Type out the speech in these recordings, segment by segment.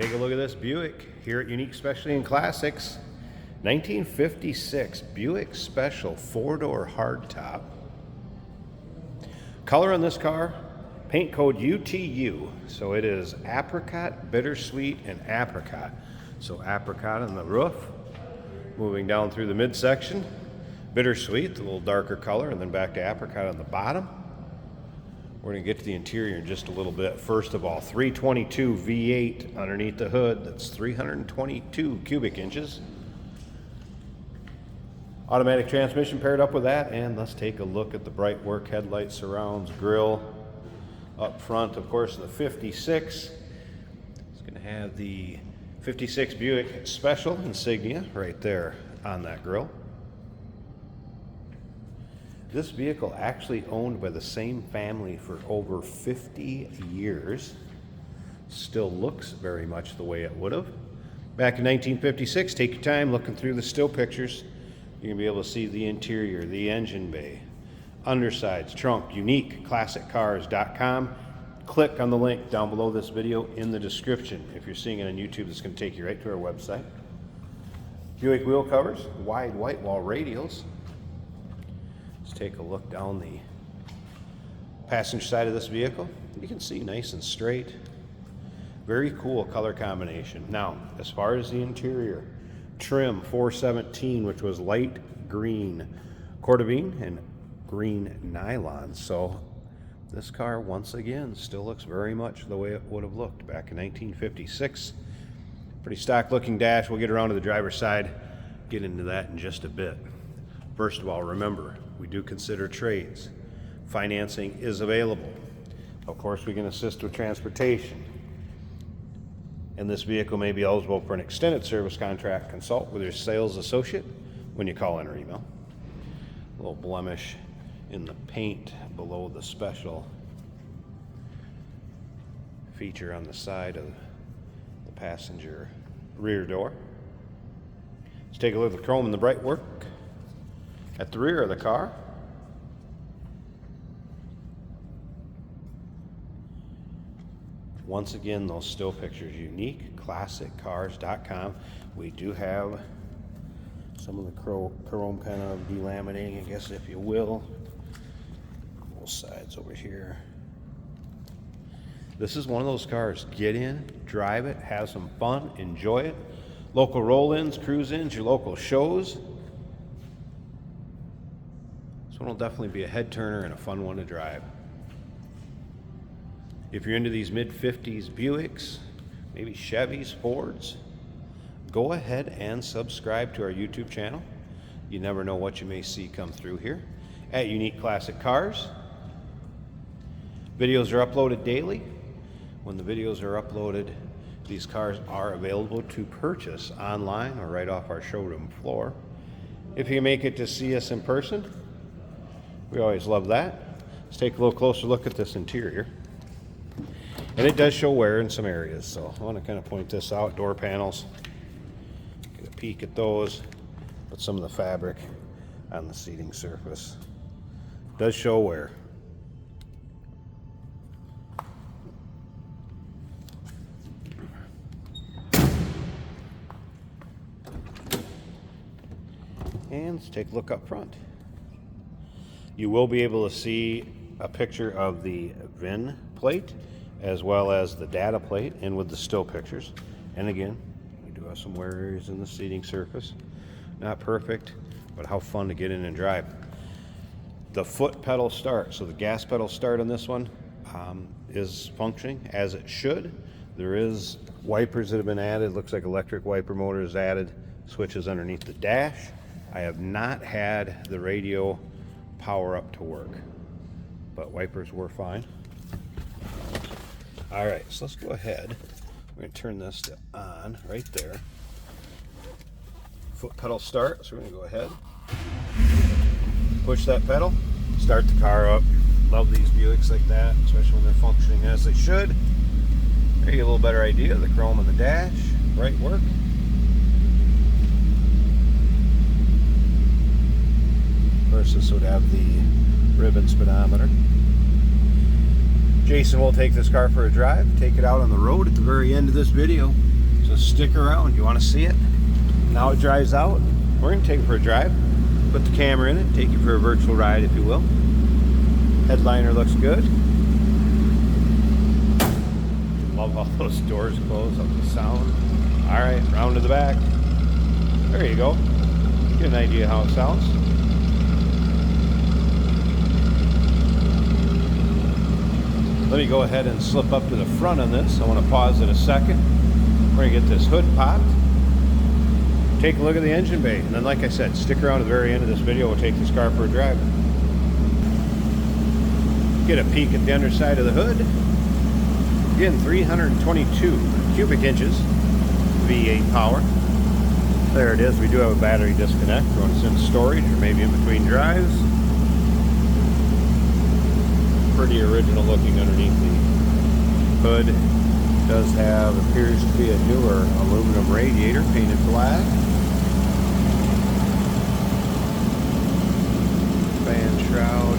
Take a look at this Buick here at Unique Specialty and Classics. 1956 Buick Special 4-door hardtop. Color on this car, paint code UTU. So it is apricot, bittersweet, and apricot. So apricot on the roof, moving down through the midsection. Bittersweet, the little darker color, and then back to apricot on the bottom. We're going to get to the interior in just a little bit. First of all, 322 V8 underneath the hood. That's 322 cubic inches. Automatic transmission paired up with that. And let's take a look at the bright work headlight surrounds, grille. Up front, of course, the 56. It's going to have the 56 Buick Special insignia right there on that grille. This vehicle actually owned by the same family for over 50 years. Still looks very much the way it would have. Back in 1956, take your time looking through the still pictures. You're gonna be able to see the interior, the engine bay, undersides, trunk, uniqueclassiccars.com. Click on the link down below this video in the description. If you're seeing it on YouTube, it's gonna take you right to our website. Buick wheel covers, wide white wall radials. Let's take a look down the passenger side of this vehicle. You can see nice and straight. Very cool color combination. Now, as far as the interior, trim 417, which was light green Cordovan and green nylon. So this car, once again, still looks very much the way it would have looked back in 1956. Pretty stock looking dash. We'll get around to the driver's side, get into that in just a bit. First of all, remember, we do consider trades. Financing is available. Of course, we can assist with transportation. And this vehicle may be eligible for an extended service contract. Consult with your sales associate when you call in or email. A little blemish in the paint below the special feature on the side of the passenger rear door. Let's take a look at the chrome and the bright work at the rear of the car. Once again, those still pictures, uniqueclassiccars.com. We do have some of the chrome kind of delaminating, I guess, if you will. Both sides over here. This is one of those cars. Get in, drive it, have some fun, enjoy it. Local roll-ins, cruise-ins, your local shows. This one will definitely be a head turner and a fun one to drive. If you're into these mid-50s Buicks, maybe Chevys, Fords, go ahead and subscribe to our YouTube channel. You never know what you may see come through here at Unique Classic Cars. Videos are uploaded daily. When the videos are uploaded, these cars are available to purchase online or right off our showroom floor. If you make it to see us in person, we always love that. Let's take a little closer look at this interior. And it does show wear in some areas, so I want to kind of point this out. Door panels, get a peek at those, put some of the fabric on the seating surface. It does show wear. And let's take a look up front. You will be able to see a picture of the VIN plate as well as the data plate and with the still pictures. And again, we do have some wear areas in the seating surface. Not perfect, but how fun to get in and drive. The foot pedal start, so the gas pedal start on this one is functioning as it should. There is wipers that have been added. Looks like electric wiper motor is added. Switches underneath the dash. I have not had the radio power up to work, but wipers were fine. All right, so let's go ahead. We're going to turn this to on right there. Foot pedal start, so we're going to go ahead. Push that pedal, start the car up. Love these Buicks like that, especially when they're functioning as they should. There you get a little better idea of the chrome on the dash, bright work. Of course, this would have the ribbon speedometer. Jason will take this car for a drive, take it out on the road at the very end of this video. stick around. You want to see it? Now it drives out. We're going to take it for a drive. Put the camera in it, take you for a virtual ride, if you will. Headliner looks good. Love how those doors close up the sound. All right, round to the back. There you go. Get an idea how it sounds. Let me go ahead and slip up to the front on this. I want to pause in a second. We're going to get this hood popped. Take a look at the engine bay. And then, like I said, stick around to the very end of this video. We'll take this car for a drive. Get a peek at the underside of the hood. Again, 322 cubic inches V8 power. There it is. We do have a battery disconnect when it's in storage or maybe in between drives. Pretty original looking underneath the hood. Does have, appears to be a newer aluminum radiator painted black. Fan shroud.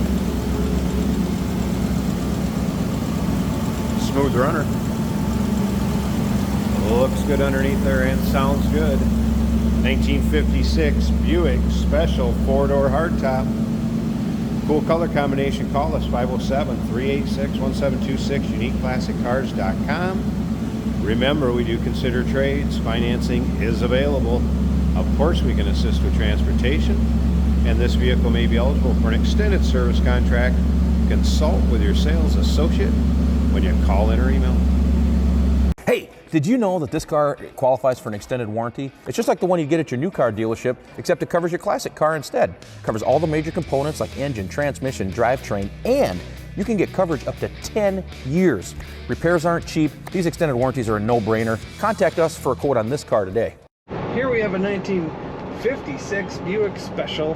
Smooth runner. Looks good underneath there and sounds good. 1956 Buick Special 4-door hardtop. Cool color combination. Call us 507-386-1726, uniqueclassiccars.com. Remember, we do consider trades. Financing is available. Of course, we can assist with transportation, and this vehicle may be eligible for an extended service contract. Consult with your sales associate when you call in or email. Hey, did you know that this car qualifies for an extended warranty? It's just like the one you get at your new car dealership, except it covers your classic car instead. It covers all the major components like engine, transmission, drivetrain, and you can get coverage up to 10 years. Repairs aren't cheap. These extended warranties are a no-brainer. Contact us for a quote on this car today. Here we have a 1956 Buick Special.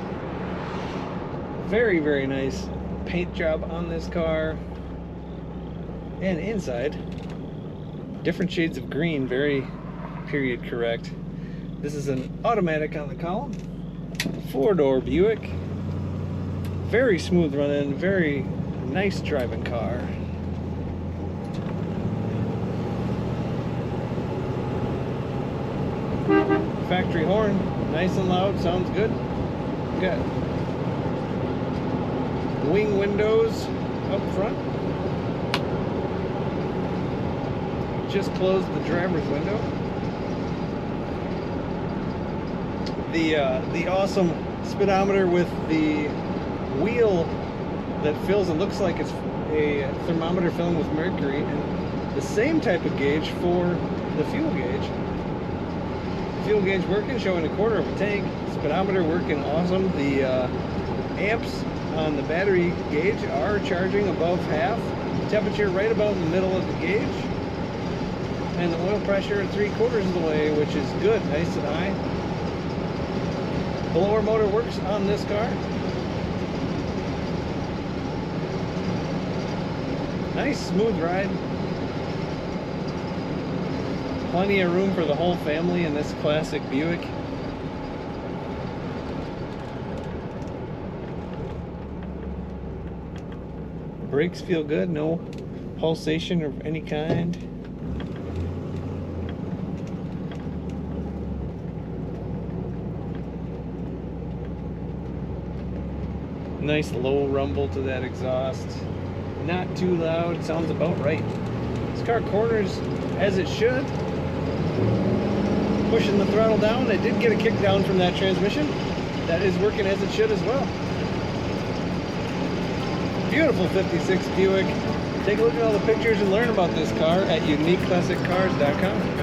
Very, very nice paint job on this car. And inside, different shades of green, very period correct. This is an automatic on the column. 4-door Buick. Very smooth running, very nice driving car. Factory horn, nice and loud, sounds good. Got wing windows up front. Just closed the driver's window. The awesome speedometer with the wheel that fills, it looks like it's a thermometer filling with mercury, and the same type of gauge for the fuel gauge. Fuel gauge working, showing 1/4 of a tank. Speedometer working awesome. The amps on the battery gauge are charging above half. Temperature right about in the middle of the gauge. And the oil pressure at 3/4 of the way, which is good, nice and high. The blower motor works on this car. Nice smooth ride. Plenty of room for the whole family in this classic Buick. Brakes feel good, no pulsation of any kind. Nice low rumble to that exhaust. Not too loud, sounds about right. This car corners as it should. Pushing the throttle down, I did get a kick down from that transmission. That is working as it should as well. Beautiful 56 Buick. Take a look at all the pictures and learn about this car at uniqueclassiccars.com.